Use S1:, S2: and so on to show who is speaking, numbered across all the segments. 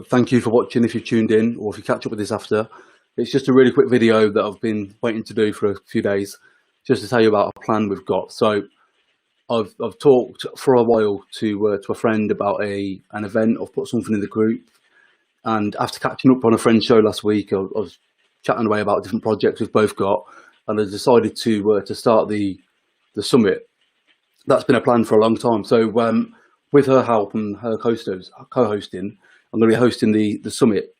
S1: Thank you for watching if you've tuned in or if you catch up with this after. It's just a really quick video that I've been waiting to do for a few days, just to tell you about a plan we've got. So I've talked for a while to a friend about an event. I've put something in the group, and after catching up on a friend's show last week, I was chatting away about different projects we've both got, and I decided to start the summit. That's been a plan for a long time. So with her help and her co-hosting, I'm going to be hosting the summit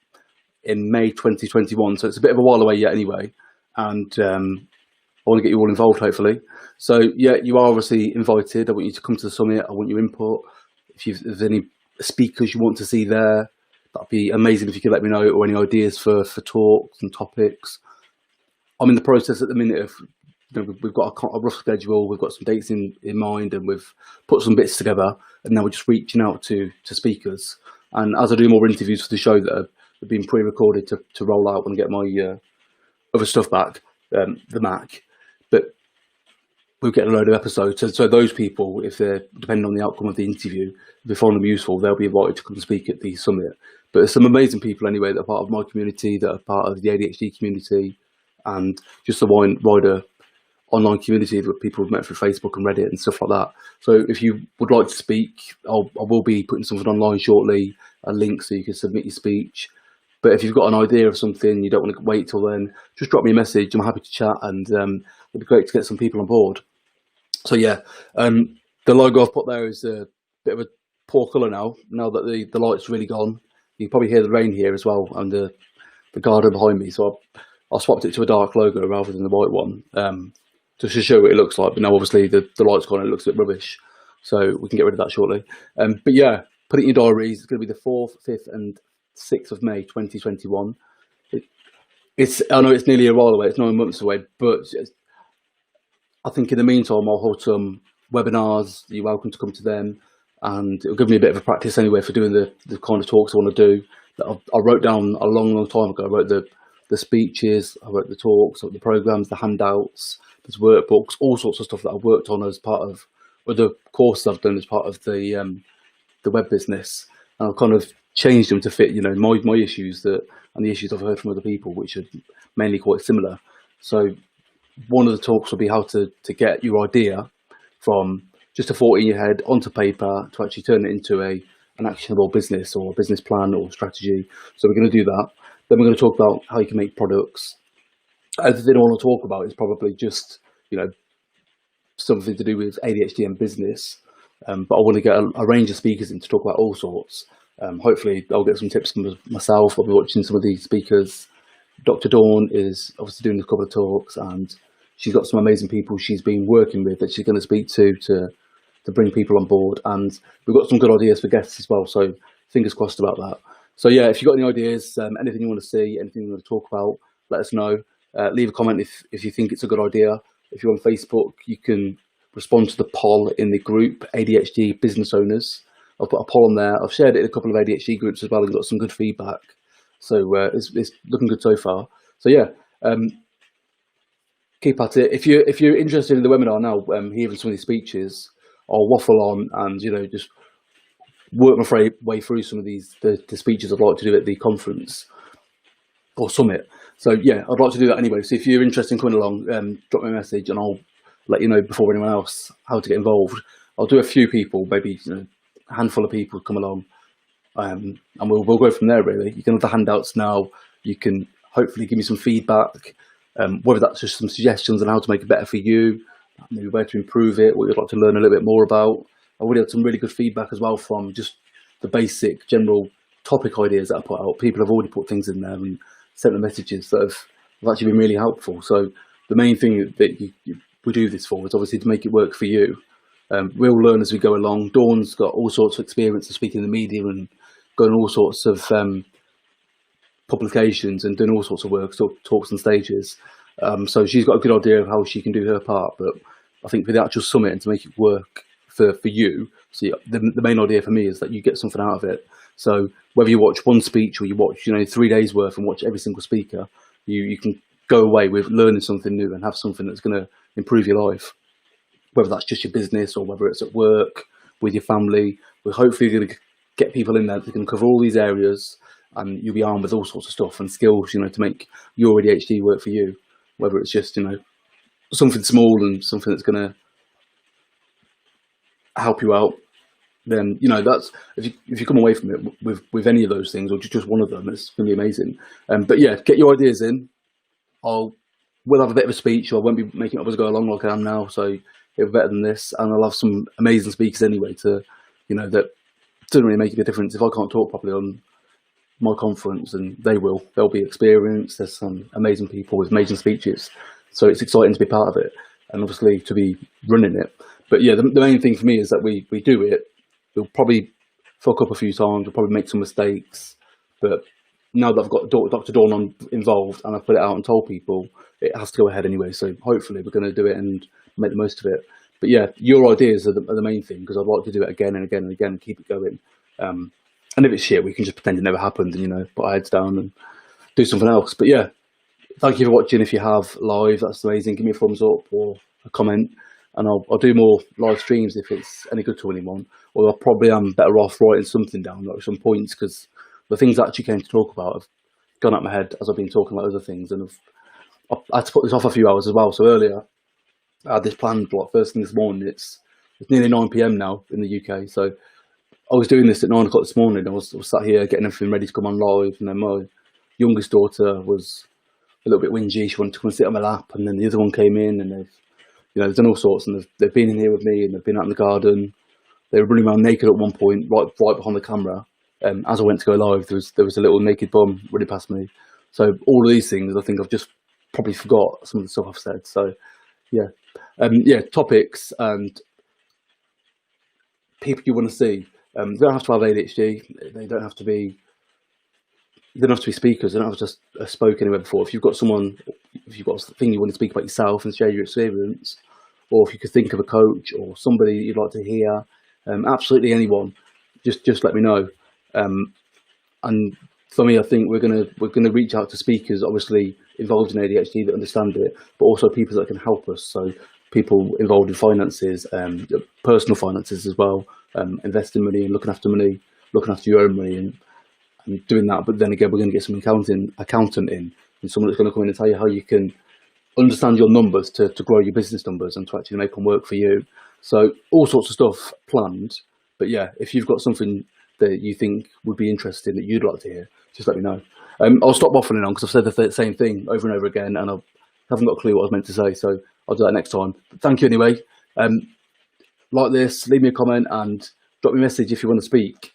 S1: in May 2021. So it's a bit of a while away yet anyway. And I want to get you all involved, hopefully. So yeah, you are obviously invited. I want you to come to the summit. I want your input. If there's any speakers you want to see there, that'd be amazing if you could let me know, or any ideas for talks and topics. I'm in the process at the minute of, we've got a rough schedule, we've got some dates in mind, and we've put some bits together, and now we're just reaching out to speakers. And as I do more interviews for the show that have been pre-recorded to roll out when I get my other stuff back, the Mac, but we'll get a load of episodes. So those people, if they're, depending on the outcome of the interview, if they find them useful, they'll be invited to come and speak at the summit. But there's some amazing people anyway that are part of my community, that are part of the ADHD community, and just the wider online community that people have met through Facebook and Reddit and stuff like that. So if you would like to speak, I will be putting something online shortly, a link so you can submit your speech. But if you've got an idea of something, you don't want to wait till then, just drop me a message. I'm happy to chat, and it'd be great to get some people on board. So yeah, the logo I've put there is a bit of a poor colour now that the light's really gone. You can probably hear the rain here as well, and the garden behind me. So I swapped it to a dark logo rather than the white one, just to show what it looks like. But now obviously the light's gone and it looks a bit rubbish, so we can get rid of that shortly. But yeah, put it in your diaries. It's going to be the 4th, 5th and 6th of May 2021. I know it's nearly a while away, it's 9 months away, but I think in the meantime I'll hold some webinars. You're welcome to come to them, and it'll give me a bit of a practice anyway for doing the kind of talks I want to do. That I wrote down a long time ago. I wrote the speeches, I wrote the talks, the programs, the handouts, there's workbooks, all sorts of stuff that I've worked on as part of the courses I've done as part of the web business. And I've kind of changed them to fit, my issues and the issues I've heard from other people, which are mainly quite similar. So one of the talks will be how to get your idea from just a thought in your head onto paper to actually turn it into an actionable business or a business plan or strategy. So we're going to do that. Then we're going to talk about how you can make products. The thing I want to talk about is probably just, something to do with ADHD and business. But I want to get a range of speakers in to talk about all sorts. Hopefully I'll get some tips from myself. I'll be watching some of these speakers. Dr. Dawn is obviously doing a couple of talks, and she's got some amazing people she's been working with that she's going to speak to bring people on board. And we've got some good ideas for guests as well. So fingers crossed about that. So yeah, if you've got any ideas, anything you want to see, anything you want to talk about, let us know. Leave a comment if you think it's a good idea. If you're on Facebook, you can respond to the poll in the group, ADHD Business Owners. I've put a poll on there. I've shared it in a couple of ADHD groups as well and got some good feedback. So it's looking good so far. So yeah, keep at it. If you're interested in the webinar now, hearing some of these speeches, I'll waffle on and just work my way through some of the speeches I'd like to do at the conference or summit. So yeah, I'd like to do that anyway. So if you're interested in coming along, drop me a message and I'll let you know before anyone else how to get involved. I'll do a few people, maybe a handful of people come along, and we'll go from there. Really, you can have the handouts now. You can hopefully give me some feedback, whether that's just some suggestions on how to make it better for you, maybe where to improve it, what you'd like to learn a little bit more about. I already had some really good feedback as well from just the basic general topic ideas that I put out. People have already put things in there and sent the messages that have actually been really helpful. So the main thing that we do this for is obviously to make it work for you. We'll learn as we go along. Dawn's got all sorts of experience of speaking in the media and going all sorts of publications and doing all sorts of work, talks and stages. So she's got a good idea of how she can do her part. But I think for the actual summit and to make it work for you, so the main idea for me is that you get something out of it. So whether you watch one speech or you watch 3 days worth and watch every single speaker, you can go away with learning something new and have something that's going to improve your life. Whether that's just your business or whether it's at work, with your family, we're hopefully going to get people in there that can cover all these areas, and you'll be armed with all sorts of stuff and skills, you know, to make your ADHD work for you. Whether it's just, you know, something small and something that's going to help you out, then, you know, that's, if you come away from it with any of those things, or just one of them, it's going to be amazing. But yeah, get your ideas in. We'll have a bit of a speech, so I won't be making it up as I go along like I am now, so it'll be better than this. And I'll have some amazing speakers anyway to, you know, that doesn't really make a difference if I can't talk properly on my conference, and they will. They'll be experienced. There's some amazing people with amazing speeches, so it's exciting to be part of it, and obviously to be running it. But yeah, the main thing for me is that we do it. We'll probably fuck up a few times. We'll probably make some mistakes, but now that I've got Dr. Dawn involved and I've put it out and told people, it has to go ahead anyway. So hopefully we're going to do it and make the most of it. But yeah, your ideas are the main thing, because I'd like to do it again and again and again and keep it going. And if it's shit, we can just pretend it never happened and, you know, put our heads down and do something else. But yeah, thank you for watching. If you have live, that's amazing. Give me a thumbs up or a comment, and I'll do more live streams if it's any good to anyone. Or I probably am better off writing something down, like some points, because the things I actually came to talk about have gone out my head as I've been talking about other things, and I had to put this off a few hours as well. So earlier, I had this planned like first thing this morning. It's nearly 9 PM now in the UK, so I was doing this at 9 o'clock this morning. I was sat here getting everything ready to come on live, and then my youngest daughter was a little bit whingy. She wanted to come and sit on my lap, and then the other one came in, and they've done all sorts, and they've been in here with me, and they've been out in the garden. They were running around naked at one point, right behind the camera. As I went to go live, there was a little naked bum running past me. So all of these things, I think I've just probably forgot some of the stuff I've said. So yeah, topics and people you want to see. They don't have to have ADHD. They don't have to be. They don't have to be speakers. They don't have to just spoke anywhere before. If you've got a thing you want to speak about yourself and share your experience, or if you could think of a coach or somebody you'd like to hear, absolutely anyone, just let me know. And for me, I think we're gonna reach out to speakers, obviously involved in ADHD, that understand it, but also people that can help us. So people involved in finances, personal finances as well, investing money and looking after your own money and doing that. But then again, we're going to get some accountant in, and someone that's going to come in and tell you how you can understand your numbers to grow your business numbers and to actually make them work for you. So all sorts of stuff planned. But yeah, if you've got something that you think would be interesting that you'd like to hear, just let me know. I'll stop waffling on because I've said the same thing over and over again, and I haven't got a clue what I was meant to say, so I'll do that next time. But thank you anyway. Like this, leave me a comment and drop me a message if you want to speak.